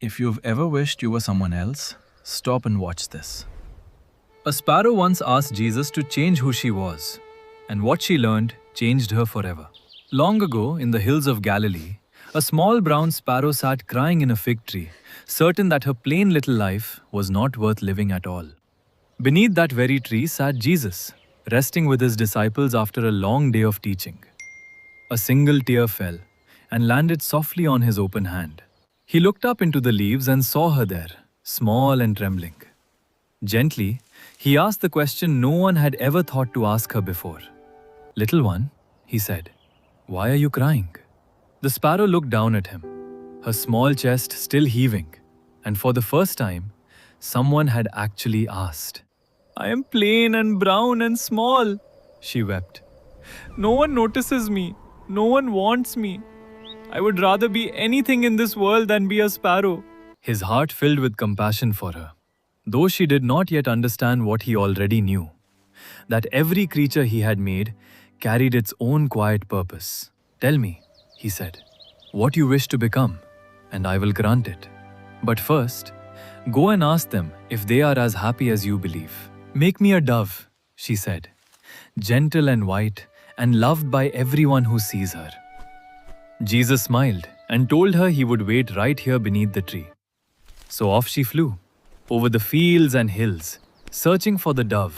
If you've ever wished you were someone else, stop and watch this. A sparrow once asked Jesus to change who she was, and what she learned changed her forever. Long ago, in the hills of Galilee, a small brown sparrow sat crying in a fig tree, certain that her plain little life was not worth living at all. Beneath that very tree sat Jesus, resting with his disciples after a long day of teaching. A single tear fell and landed softly on his open hand. He looked up into the leaves and saw her there, small and trembling. Gently, he asked the question no one had ever thought to ask her before. "Little one," he said, "why are you crying?" The sparrow looked down at him, her small chest still heaving, and for the first time, someone had actually asked. "I am plain and brown and small," she wept. "No one notices me. No one wants me. I would rather be anything in this world than be a sparrow." His heart filled with compassion for her, though she did not yet understand what he already knew, that every creature he had made carried its own quiet purpose. "Tell me," he said, "what you wish to become, and I will grant it. But first, go and ask them if they are as happy as you believe." "Make me a dove," she said, "gentle and white and loved by everyone who sees her." Jesus smiled and told her he would wait right here beneath the tree. So off she flew, over the fields and hills, searching for the dove,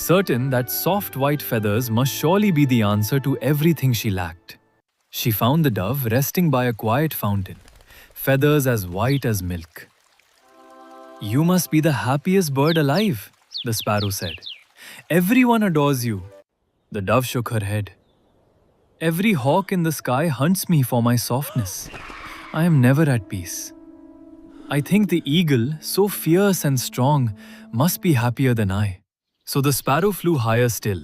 certain that soft white feathers must surely be the answer to everything she lacked. She found the dove resting by a quiet fountain, feathers as white as milk. "You must be the happiest bird alive," the sparrow said. "Everyone adores you." The dove shook her head. "Every hawk in the sky hunts me for my softness. I am never at peace. I think the eagle, so fierce and strong, must be happier than I." So the sparrow flew higher still,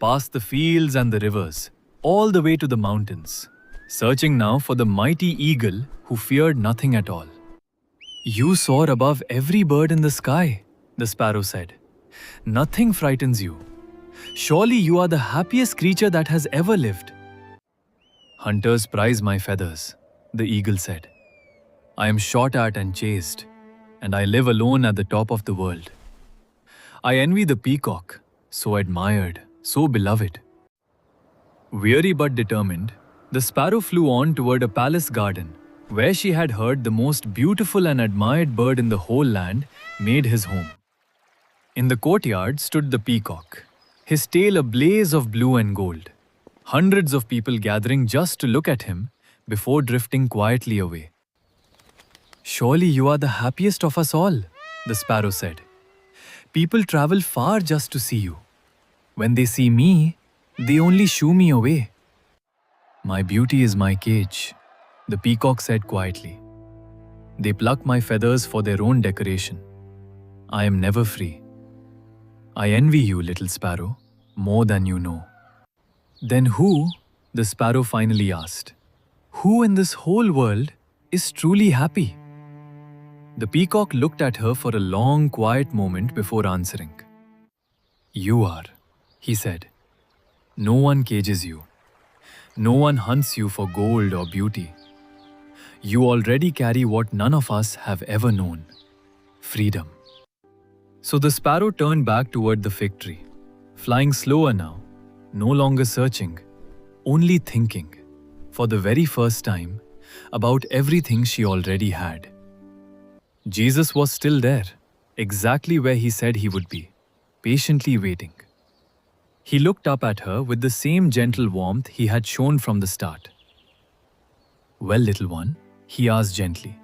past the fields and the rivers, all the way to the mountains, searching now for the mighty eagle who feared nothing at all. "You soar above every bird in the sky," the sparrow said. "Nothing frightens you. Surely you are the happiest creature that has ever lived." "Hunters prize my feathers," the eagle said. "I am shot at and chased, and I live alone at the top of the world. I envy the peacock, so admired, so beloved." Weary but determined, the sparrow flew on toward a palace garden, where she had heard the most beautiful and admired bird in the whole land made his home. In the courtyard stood the peacock, his tail a blaze of blue and gold. Hundreds of people gathering just to look at him before drifting quietly away. "Surely you are the happiest of us all," the sparrow said. "People travel far just to see you. When they see me, they only shoo me away." "My beauty is my cage," the peacock said quietly. "They pluck my feathers for their own decoration. I am never free. I envy you, little sparrow, more than you know." "Then who," the sparrow finally asked, "who in this whole world is truly happy?" The peacock looked at her for a long, quiet moment before answering. "You are," he said. "No one cages you. No one hunts you for gold or beauty. You already carry what none of us have ever known: freedom." So the sparrow turned back toward the fig tree, flying slower now, no longer searching, only thinking, for the very first time, about everything she already had. Jesus was still there, exactly where he said he would be, patiently waiting. He looked up at her with the same gentle warmth he had shown from the start. "Well, little one," he asked gently,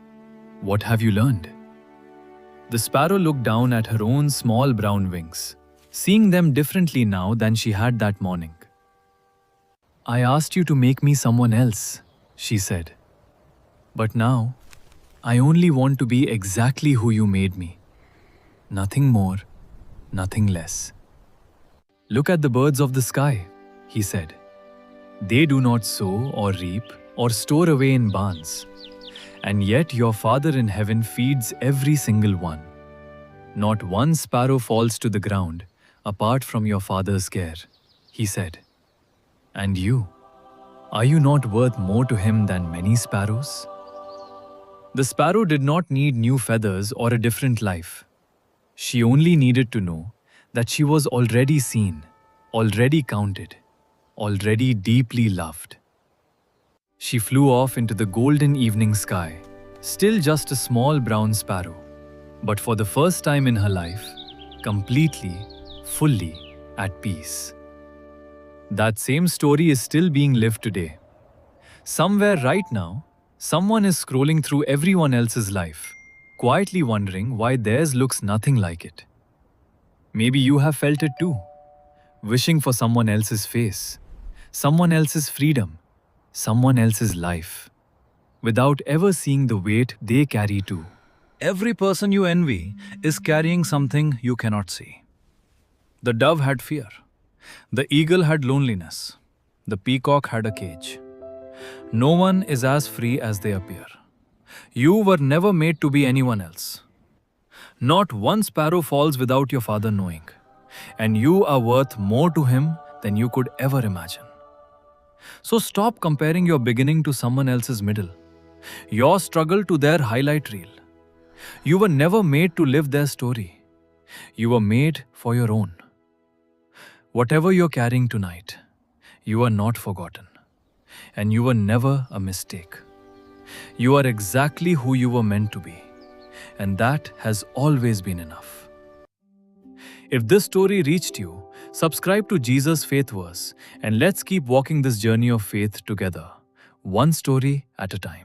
"what have you learned?" The sparrow looked down at her own small brown wings, seeing them differently now than she had that morning. "I asked you to make me someone else," she said. "But now, I only want to be exactly who you made me. Nothing more, nothing less." "Look at the birds of the sky," he said. "They do not sow or reap or store away in barns, and yet your Father in heaven feeds every single one. Not one sparrow falls to the ground apart from your Father's care," he said. "And you, are you not worth more to him than many sparrows?" The sparrow did not need new feathers or a different life. She only needed to know that she was already seen, already counted, already deeply loved. She flew off into the golden evening sky, still just a small brown sparrow, but for the first time in her life, completely, fully at peace. That same story is still being lived today. Somewhere right now, someone is scrolling through everyone else's life, quietly wondering why theirs looks nothing like it. Maybe you have felt it too, wishing for someone else's face, someone else's freedom, someone else's life, without ever seeing the weight they carry too. Every person you envy is carrying something you cannot see. The dove had fear. The eagle had loneliness. The peacock had a cage. No one is as free as they appear. You were never made to be anyone else. Not one sparrow falls without your father knowing, and you are worth more to him than you could ever imagine. So stop comparing your beginning to someone else's middle, your struggle to their highlight reel. You were never made to live their story. You were made for your own. Whatever you're carrying tonight, you are not forgotten, and you were never a mistake. You are exactly who you were meant to be, and that has always been enough. If this story reached you, subscribe to Jesus' FaithVerse, and let's keep walking this journey of faith together, one story at a time.